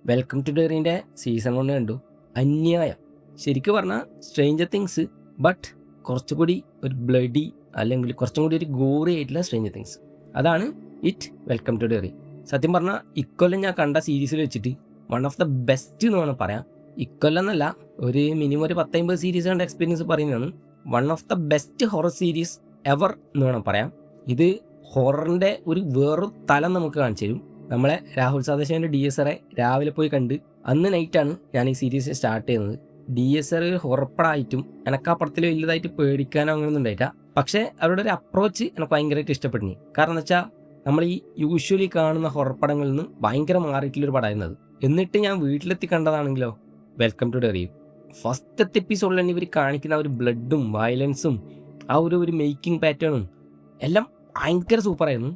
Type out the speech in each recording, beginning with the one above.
Welcome to ഡെറിൻ്റെ season 1 കണ്ടു. അന്യായം ശരിക്കും പറഞ്ഞാൽ സ്ട്രേഞ്ചർ തിങ്സ്, ബട്ട് കുറച്ചുകൂടി ഒരു ബ്ലഡി അല്ലെങ്കിൽ കുറച്ചും കൂടി ഒരു ഗോറി ആയിട്ടുള്ള സ്ട്രേഞ്ചർ തിങ്സ്. അതാണ് ഇറ്റ് വെൽക്കം ടു ഡെറി. സത്യം പറഞ്ഞാൽ ഇക്കൊല്ലം ഞാൻ കണ്ട സീരീസിൽ വെച്ചിട്ട് വൺ ഓഫ് ദ ബെസ്റ്റ് എന്ന് വേണം പറയാം. ഇക്കൊല്ലം എന്നല്ല, ഒരു മിനിമം ഒരു 10-50 സീരീസ് കണ്ട എക്സ്പീരിയൻസ് പറയുന്നതാണ് one of the best horror series ever എന്ന് വേണം പറയാം. ഇത് ഹൊററിൻ്റെ ഒരു വേറൊരു തലം നമുക്ക് കാണിച്ചു തരും. നമ്മളെ രാഹുൽ സാദശേൻ്റെ DSR രാവിലെ പോയി കണ്ട് അന്ന് നൈറ്റാണ് ഞാൻ ഈ സീരീസ് സ്റ്റാർട്ട് ചെയ്യുന്നത്. DSR ഹൊറപ്പടായിട്ടും എനിക്ക് ആ പടത്തിൽ വലുതായിട്ട് പേടിക്കാനോ അങ്ങനെയൊന്നും ഉണ്ടായിട്ടാ. പക്ഷേ അവരുടെ ഒരു അപ്രോച്ച് എനിക്ക് ഭയങ്കരമായിട്ട് ഇഷ്ടപ്പെടുന്നു. കാരണം എന്ന് വെച്ചാൽ നമ്മൾ ഈ യൂഷ്വലി കാണുന്ന ഹൊറപ്പടങ്ങളിൽ നിന്ന് ഭയങ്കര മാറിയിട്ടുള്ളൊരു പടമായിരുന്നത്. എന്നിട്ട് ഞാൻ വീട്ടിലെത്തി കണ്ടതാണെങ്കിലോ വെൽക്കം ടു ഡെറി. ഫസ്റ്റത്തെ എപ്പിസോഡിൽ തന്നെ ഇവർ കാണിക്കുന്ന ആ ഒരു ബ്ലഡും വയലൻസും ആ ഒരു മേക്കിംഗ് പാറ്റേണും എല്ലാം ഭയങ്കര സൂപ്പറായിരുന്നു.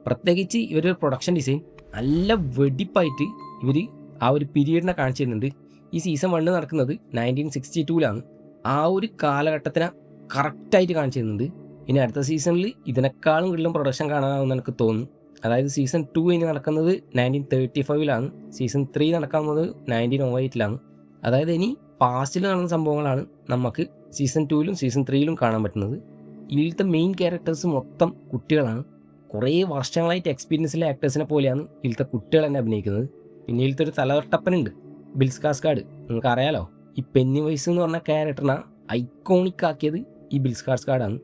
പ്രത്യേകിച്ച് ഇവരൊരു പ്രൊഡക്ഷൻ ഡിസൈൻ നല്ല വെടിപ്പായിട്ട് ഇവർ ആ ഒരു പീരീഡിനെ കാണിച്ചു തരുന്നുണ്ട്. ഈ സീസൺ 1 നടക്കുന്നത് 1962 ആ ഒരു കാലഘട്ടത്തിനെ കറക്റ്റായിട്ട് കാണിച്ചു തരുന്നുണ്ട്. ഇനി അടുത്ത സീസണിൽ ഇതിനേക്കാളും കൂടുതലും പ്രൊഡക്ഷൻ കാണാനാവുമെന്ന് എനിക്ക് തോന്നുന്നു. അതായത് സീസൺ 2 ഇനി നടക്കുന്നത് 1935 സീസൺ 3 നടക്കുന്നത് 1908 അതായത് ഇനി പാസ്റ്റിൽ നടന്ന സംഭവങ്ങളാണ് നമുക്ക് സീസൺ 2 സീസൺ 3 കാണാൻ പറ്റുന്നത്. ഇതിലത്തെ മെയിൻ ക്യാരക്ടേഴ്സ് മൊത്തം കുട്ടികളാണ്. കുറേ വർഷങ്ങളായിട്ട് എക്സ്പീരിയൻസിലെ ആക്ടേഴ്സിനെ പോലെയാണ് ഇതിലത്തെ കുട്ടികൾ തന്നെ അഭിനയിക്കുന്നത്. പിന്നെ ഇതിലത്തെ ഒരു തലവർട്ടപ്പനുണ്ട്, ബിൽ സ്കാർസ്ഗാർഡ്. നിങ്ങൾക്ക് അറിയാലോ, ഈ പെന്നി വൈസ് എന്ന് പറഞ്ഞ ക്യാരക്ടറിനെ ഐക്കോണിക് ആക്കിയത് ഈ ബിൽ സ്കാർസ്ഗാർഡാണ്.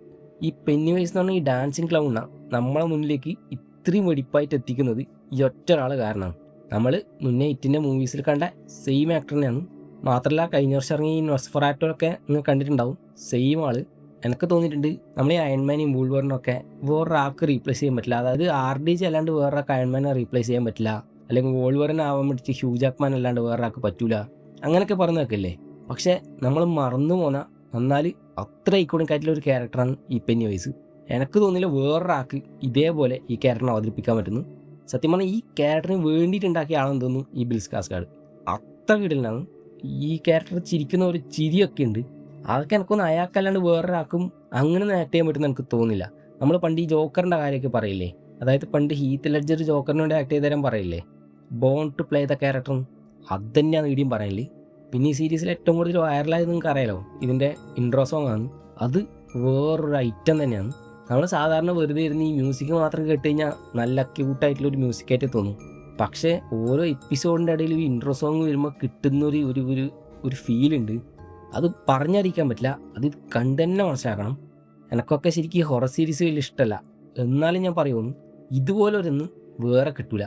ഈ പെന്നി വൈസ് എന്ന് പറഞ്ഞാൽ ഈ ഡാൻസിങ് ക്ലൗണാണ് നമ്മളെ മുന്നിലേക്ക് ഇത്രയും വെടിപ്പായിട്ട് എത്തിക്കുന്നത് ഈ ഒറ്റ ഒരാൾ കാരണമാണ്. നമ്മൾ മുന്നേ ഇറ്റിൻ്റെ മൂവീസിൽ കണ്ട സെയിം ആക്ടറിനെയാണ്. മാത്രമല്ല കഴിഞ്ഞ വർഷം ഇറങ്ങിയ ഈ നൊസ്ഫെറാറ്റോയൊക്കെ നിങ്ങൾ കണ്ടിട്ടുണ്ടാവും, സെയിം ആൾ. എനിക്ക് തോന്നിയിട്ടുണ്ട് നമ്മൾ ഈ അയൺമാനെയും വൂൾവറിനൊക്കെ വേറൊരാൾക്ക് റീപ്ലേസ് ചെയ്യാൻ പറ്റില്ല. അതായത് RDJ അല്ലാണ്ട് വേറൊരാൾക്ക് അയൺമാനെ റീപ്ലേസ് ചെയ്യാൻ പറ്റില്ല, അല്ലെങ്കിൽ വോൾവറിനെ ആവാൻ വേണ്ടിയിട്ട് ഹ്യൂ ജാക്ക്മാൻ അല്ലാണ്ട് വേറൊരാൾക്ക് പറ്റൂല, അങ്ങനെയൊക്കെ പറഞ്ഞു വെക്കല്ലേ. പക്ഷേ നമ്മൾ മറന്നു പോന്ന എന്നാൽ അത്ര ഐക്കോണിക് ആയിട്ടുള്ള ഒരു ക്യാരക്ടറാണ് ഈ പെന്നി വൈസ്. എനിക്ക് തോന്നിയില്ല വേറൊരാൾക്ക് ഇതേപോലെ ഈ ക്യാരക്ടറിനെ അവതരിപ്പിക്കാൻ പറ്റുന്നു. സത്യം പറഞ്ഞാൽ ഈ ക്യാരക്ടറിന് വേണ്ടിയിട്ടുണ്ടാക്കിയ ആളെന്ന് തോന്നുന്നു ഈ ബിൽ സ്കാർസ്ഗാർഡ്. അത്ര കിടലാണ്. ഈ ക്യാരക്ടർ ചിരിക്കുന്ന ഒരു ചിരിയൊക്കെ ഉണ്ട്. അതൊക്കെ എനിക്കൊന്നും അയാൾക്കല്ലാണ്ട് വേറൊരാൾക്കും അങ്ങനെ ആക്ട് ചെയ്യാൻ പറ്റുമെന്ന് എനിക്ക് തോന്നില്ല. നമ്മൾ പണ്ട് ഈ ജോക്കറിൻ്റെ കാര്യമൊക്കെ പറയില്ലേ, അതായത് പണ്ട് ഹീത്ത് ലെഡ്ജർ ജോക്കറിന് വേണ്ടി ആക്ട് ചെയ്ത് തരാൻ പറയില്ലേ, born to play the character, അത് തന്നെയാണ് ഇടിയും പറയല്. പിന്നെ ഈ സീരീസിൽ ഏറ്റവും കൂടുതൽ വൈറലായത് നിങ്ങൾക്ക് അറിയാലോ, ഇതിൻ്റെ ഇൻട്രോ സോങ് ആണ്. അത് വേറൊരു ഐറ്റം തന്നെയാണ്. നമ്മൾ സാധാരണ വെറുതെ ഇരുന്ന് ഈ മ്യൂസിക് മാത്രം കേട്ട് കഴിഞ്ഞാൽ നല്ല ക്യൂട്ടായിട്ടുള്ളൊരു മ്യൂസിക്കായിട്ട് തോന്നും. പക്ഷേ ഓരോ എപ്പിസോഡിൻ്റെ ഇടയിൽ ഈ ഇൻട്രോ സോങ് വരുമ്പോൾ കിട്ടുന്നൊരു ഒരു ഫീലുണ്ട്, അത് പറഞ്ഞറിയിക്കാൻ പറ്റില്ല. അത് കണ്ടു തന്നെ മനസ്സിലാക്കണം. എനിക്കൊക്കെ ശരിക്കും ഈ ഹൊറർ സീരീസ് വലിയ ഇഷ്ടമല്ല, എന്നാലും ഞാൻ പറയുന്നു ഇതുപോലൊരൊന്ന് വേറെ കിട്ടൂല.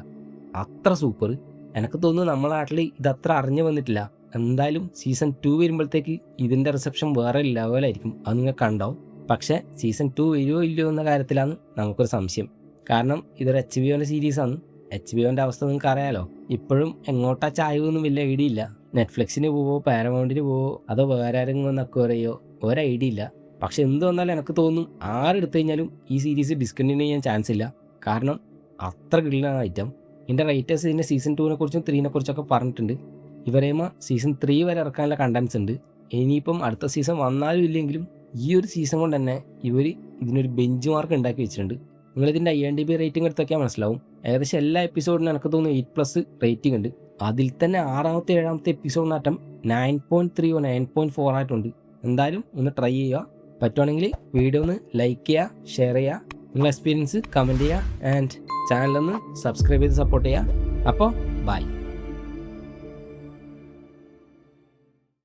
അത്ര സൂപ്പർ. എനിക്ക് തോന്നുന്നു നമ്മളെ നാട്ടിൽ ഇതത്ര അറിഞ്ഞു വന്നിട്ടില്ല. എന്തായാലും സീസൺ 2 വരുമ്പോഴത്തേക്ക് ഇതിൻ്റെ റിസപ്ഷൻ വേറെ ലെവലായിരിക്കും, അത് നിങ്ങൾ കണ്ടാവും. പക്ഷേ സീസൺ 2 വരുമോ ഇല്ലയോ എന്ന കാര്യത്തിലാണ് നമുക്കൊരു സംശയം. കാരണം ഇതൊരു HBO സീരീസാണ്. HBO അവസ്ഥ നിങ്ങൾക്ക് അറിയാലോ. ഇപ്പോഴും എങ്ങോട്ടാ ചായവൊന്നും വലിയ ഐഡിയ ഇല്ല. നെറ്റ്ഫ്ലിക്സിന് പോവോ പാരമൗണ്ടിന് പോവോ അതോ വേറെ ആരെങ്കിലും അക്വയറയോ ഒരു ഐഡിയ ഇല്ല. പക്ഷെ എന്ത് വന്നാലും എനിക്ക് തോന്നും ആരെടുത്തു കഴിഞ്ഞാലും ഈ സീരീസ് ഡിസ്കണ്ടിന്യൂ ചെയ്യാൻ ചാൻസ് ഇല്ല. കാരണം അത്ര കിടിലാണ് ഐറ്റം. ഇതിൻ്റെ റൈറ്റേഴ്സ് ഇതിൻ്റെ സീസൺ 2 3 കുറിച്ചൊക്കെ പറഞ്ഞിട്ടുണ്ട്. ഇവരേമ സീസൺ 3 വരെ ഇറക്കാനുള്ള കണ്ടൻസ് ഉണ്ട്. ഇനിയിപ്പം അടുത്ത സീസൺ വന്നാലും ഇല്ലെങ്കിലും ഈ ഒരു സീസൺ കൊണ്ട് തന്നെ ഇവർ ഇതിനൊരു ബെഞ്ച് മാർക്ക് ഉണ്ടാക്കി വെച്ചിട്ടുണ്ട്. നിങ്ങളിതിൻ്റെ IMDb റേറ്റിംഗ് എടുത്തൊക്കെ മനസ്സിലാവും. ഏകദേശം എല്ലാ എപ്പിസോഡിനും എനിക്ക് തോന്നുന്നു 8+ റേറ്റിംഗ് ഉണ്ട്. അതിൽ തന്നെ 6ാമത്തെ 7ാമത്തെ എപ്പിസോഡിനാറ്റം 9.3 9.4 ആയിട്ടുണ്ട്. എന്തായാലും ഒന്ന് ട്രൈ ചെയ്യുക. പറ്റുവാണെങ്കിൽ വീഡിയോ ഒന്ന് ലൈക്ക് ചെയ്യുക, ഷെയർ ചെയ്യുക, നിങ്ങളുടെ എക്സ്പീരിയൻസ് കമൻറ്റ് ചെയ്യുക, ആൻഡ് ചാനലൊന്ന് സബ്സ്ക്രൈബ് ചെയ്ത് സപ്പോർട്ട് ചെയ്യുക. അപ്പോൾ ബൈ.